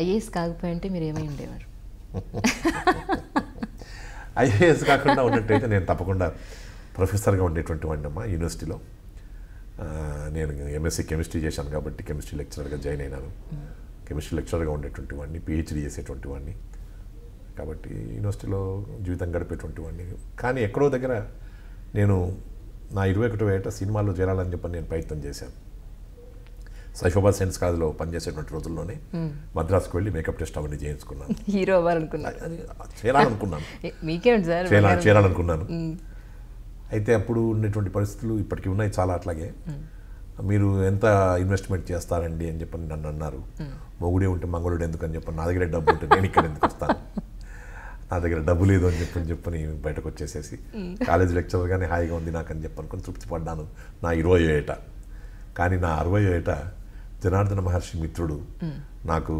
IAS కాకపోయింటే మీరు ఏమై ఉండేవారు? ఐఏఎస్ కాకుండా ఉన్నట్టయితే నేను తప్పకుండా ప్రొఫెసర్గా ఉండేటువంటి వాడిని అమ్మా యూనివర్సిటీలో. నేను ఎంఎస్సీ కెమిస్ట్రీ చేశాను కాబట్టి కెమిస్ట్రీ లెక్చరర్గా జాయిన్ అయినాను. కెమిస్ట్రీ లెక్చరర్గా ఉండేటువంటి వాడిని, పిహెచ్డీ చేసేటువంటి వాడిని, కాబట్టి యూనివర్సిటీలో జీవితం గడిపేటువంటి వాడిని. కానీ ఎక్కడో దగ్గర నేను నా 21వ ఏట సినిమాల్లో చేరాలని చెప్పని నేను ప్రయత్నం చేశాను. సైఫాబాద్ సైన్స్ కాలేజ్లో పనిచేసేటువంటి రోజుల్లోనే మద్రాసుకు వెళ్ళి మేకప్ టెస్ట్ అవన్నీ చేయించుకున్నాను. హీరో అవ్వాలనుకున్నాను, చేరాలనుకున్నాను, మీకేంటి సార్ చేరాలనుకున్నాను. అయితే అప్పుడు ఉన్నటువంటి పరిస్థితులు ఇప్పటికీ ఉన్నాయి చాలా. అట్లాగే మీరు ఎంత ఇన్వెస్ట్మెంట్ చేస్తారండి అని చెప్పని నన్ను అన్నారు. మొగుడే ఉంటే మంగళుడు ఎందుకు అని చెప్పని, నా దగ్గర డబ్బు ఉంటే నేను ఇక్కడ ఎందుకు వస్తాను, నా దగ్గర డబ్బు లేదు అని చెప్పని బయటకు వచ్చేసేసి కాలేజ్ లెక్చరర్గానే హాయిగా ఉంది నాకు అని చెప్పనుకొని తృప్తి పడ్డాను నా 20వ ఏట. కానీ నా 60వ ఏట జనార్దన మహర్షి మిత్రుడు నాకు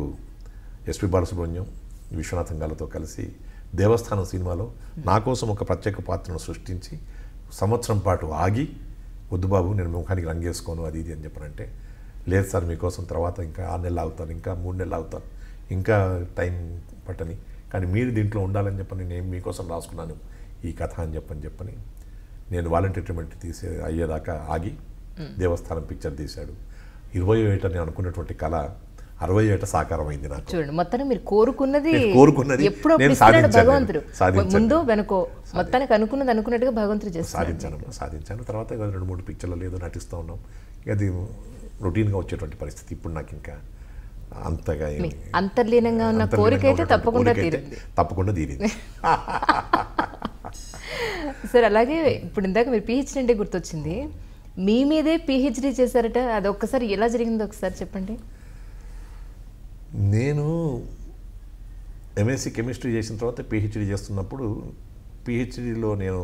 ఎస్పి బాలసుబ్రహ్మణ్యం, విశ్వనాథన్ గారితో కలిసి దేవస్థానం సినిమాలో నా కోసం ఒక ప్రత్యేక పాత్రను సృష్టించి సంవత్సరం పాటు ఆగి, వద్దు బాబు నేను ముఖానికి రంగేసుకోను అది ఇది అని చెప్పనంటే, లేదు సార్ మీకోసం తర్వాత ఇంకా 6 నెలలు ఆగుతాను, ఇంకా 3 నెలలు ఆగుతాను, ఇంకా టైం పట్టని, కానీ మీరు దీంట్లో ఉండాలని చెప్పని నేను మీకోసం రాసుకున్నాను ఈ కథ అని చెప్పని నేను వాలంటీర్ రిటైర్మెంట్ అయ్యేదాకా ఆగి దేవస్థానం పిక్చర్ తీశాడు. 20వ ఏట నేను అనుకున్నటువంటి కళ 60వ ఏట సాకారమైంది నాకు. చూడండి, మొత్తానికి మీరు కోరుకున్నది ఎప్పుడో భగవంతుడు ముందు వెనుకో మొత్తానికి అనుకున్నట్టుగా భగవంతుడు చేస్తాను. సాధించాను. తర్వాత 2-3 పిక్చర్లలో ఏదో నటిస్తూ ఉన్నాం. అది రొటీన్గా వచ్చేటువంటి పరిస్థితి. ఇప్పుడు నాకు ఇంకా అంతగా అంతర్లీనంగా ఉన్న కోరిక అయితే తప్పకుండా తీరింది. సార్ అలాగే ఇప్పుడు ఇందాక మీరు పిహెచ్డీ అంటే గుర్తొచ్చింది, మీ మీదే పిహెచ్డీ చేశారట, అది ఒక్కసారి ఎలా జరిగిందో ఒకసారి చెప్పండి. నేను ఎంఎస్సీ కెమిస్ట్రీ చేసిన తర్వాత పిహెచ్డీ చేస్తున్నప్పుడు, పిహెచ్డీలో నేను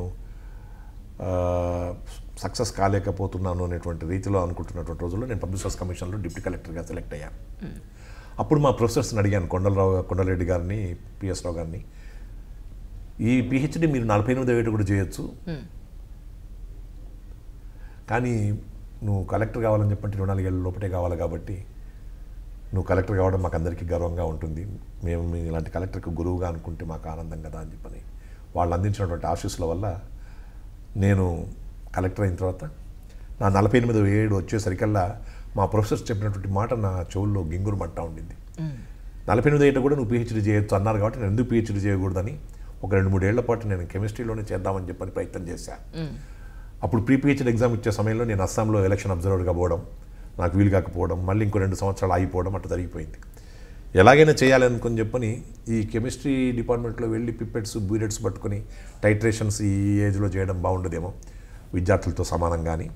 సక్సెస్ కాలేకపోతున్నాను అనేటువంటి రీతిలో అనుకుంటున్నటువంటి రోజుల్లో నేను పబ్లిక్ సర్వీస్ కమిషన్లో డిప్యూటీ కలెక్టర్గా సెలెక్ట్ అయ్యాను. అప్పుడు మా ప్రొఫెసర్స్ని అడిగాను, కొండలరెడ్డి గారిని, పిఎస్ రావు గారిని, ఈ పిహెచ్డీ మీరు 48వ ఏట కూడా చేయొచ్చు, కానీ నువ్వు కలెక్టర్ కావాలని చెప్పంటే 24 ఏళ్ళ లోపటే కావాలి, కాబట్టి నువ్వు కలెక్టర్ కావడం మాకు అందరికీ గర్వంగా ఉంటుంది, మేము మీ ఇలాంటి కలెక్టర్కి గురువుగా అనుకుంటే మాకు ఆనందం కదా అని చెప్పని వాళ్ళు అందించినటువంటి ఆశీస్సుల వల్ల నేను కలెక్టర్ అయిన తర్వాత నా 48వ ఏడు వచ్చేసరికల్లా మా ప్రొఫెసర్స్ చెప్పినటువంటి మాట నా చెవుల్లో గింగురు మంటా ఉండింది. 48వ ఏట కూడా నువ్వు పిహెచ్డీ చేయొచ్చు అన్నారు, కాబట్టి నేను ఎందుకు పిహెచ్డీ చేయకూడదని ఒక 2-3 ఏళ్ల పాటు నేను కెమిస్ట్రీలోనే చేద్దామని చెప్పని ప్రయత్నం చేశాను. అప్పుడు ప్రీ పిహెచ్డీ ఎగ్జామ్ ఇచ్చే సమయంలో నేను అస్సాంలో ఎలక్షన్ అబ్జర్వర్గా పోవడం, నాకు వీలు కాకపోవడం, మళ్ళీ ఇంకో 2 సంవత్సరాలు ఆగిపోవడం అట్లా జరిగిపోయింది. ఎలాగైనా చేయాలనుకుని చెప్పని ఈ కెమిస్ట్రీ డిపార్ట్మెంట్లో వెళ్ళి పిప్పెట్స్ బూరెట్స్ పట్టుకొని టైట్రేషన్స్ ఈ ఏజ్లో చేయడం బాగుండదేమో విద్యార్థులతో సమానం. కానీ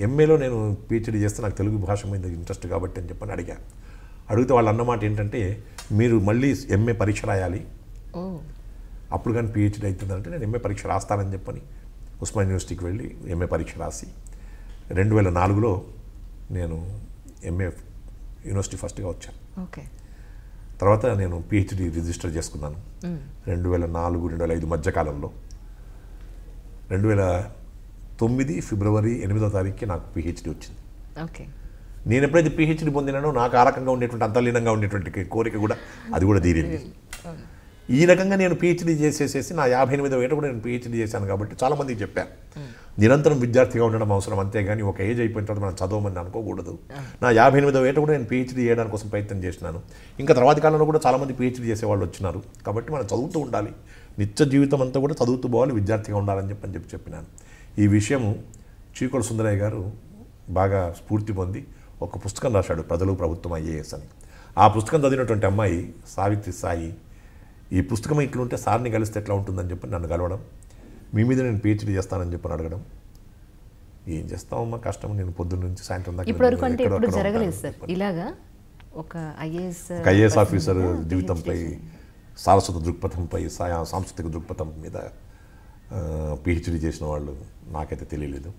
ఎంఏలో నేను పిహెచ్డీ చేస్తే నాకు తెలుగు భాష మీద ఇంట్రెస్ట్ కాబట్టి అని చెప్పని అడిగాను. అడిగితే వాళ్ళు అన్నమాట ఏంటంటే, మీరు మళ్ళీ ఎంఏ పరీక్ష రాయాలి, అప్పుడు కానీ పిహెచ్డీ అవుతుందంటే నేను ఎంఏ పరీక్ష రాస్తానని చెప్పని ఉస్మాన్ యూనివర్సిటీకి వెళ్ళి ఎంఏ పరీక్ష రాసి 2004లో నేను ఎంఏ యూనివర్సిటీ ఫస్ట్గా వచ్చాను. తర్వాత నేను పిహెచ్డీ రిజిస్టర్ చేసుకున్నాను 2004-2005 మధ్యకాలంలో. 2009 ఫిబ్రవరి 8వ తారీఖుకి నాకు పిహెచ్డీ వచ్చింది. నేను ఎప్పుడైతే పిహెచ్డీ పొందినానో నాకు ఆ రకంగా ఉండేటువంటి అంతర్లీనంగా ఉండేటువంటి కోరిక కూడా అది కూడా తీరింది. ఈ రకంగా నేను పిహెచ్డీ చేసేసేసి నా 58వ ఏట కూడా నేను పిహెచ్డీ చేశాను. కాబట్టి చాలామందికి చెప్పాను, నిరంతరం విద్యార్థిగా ఉండడం అవసరం, అంతేగాని ఒక ఏజ్ అయిపోయిన తర్వాత మనం చదవమని అనుకోకూడదు. నా 58వ ఏట కూడా నేను పిహెచ్డీ చేయడానికి కోసం ప్రయత్నం చేసినాను. ఇంకా తర్వాతి కాలంలో కూడా చాలామంది పిహెచ్డీ చేసేవాళ్ళు వచ్చినారు. కాబట్టి మనం చదువుతూ ఉండాలి, నిత్య జీవితం అంతా కూడా చదువుతూ పోవాలి, విద్యార్థిగా ఉండాలని చెప్పినాను. ఈ విషయము చీకోల సుందరయ్య గారు బాగా స్ఫూర్తి పొంది ఒక పుస్తకం రాశాడు, ప్రజలు ప్రభుత్వం ఐఏఎస్ అని. ఆ పుస్తకం చదివినటువంటి అమ్మాయి సావిత్రి సాయి ఈ పుస్తకం ఇట్లుంటే సార్ని కలిస్తే ఎట్లా ఉంటుందని చెప్పి నన్ను కలవడం, మీ మీద నేను పిహెచ్డీ చేస్తానని చెప్పని అడగడం. ఏం చేస్తామమ్మా, కష్టం. నేను పొద్దున్న నుంచి సాయంత్రం దాకా ఒక ఐఏఎస్ ఆఫీసర్ జీవితంపై, సారస్వత దృక్పథంపై, సాంస్కృతిక దృక్పథం మీద పిహెచ్డీ చేసిన వాళ్ళు నాకైతే తెలియలేదు.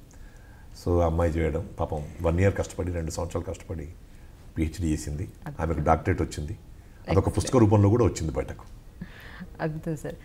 సో అమ్మాయి చేయడం, పాపం 1 year కష్టపడి 2 సంవత్సరాలు కష్టపడి పిహెచ్డీ చేసింది. ఆమెకు డాక్టరేట్ వచ్చింది. అదొక పుస్తక రూపంలో కూడా వచ్చింది బయటకు. అద్భుతం సార్.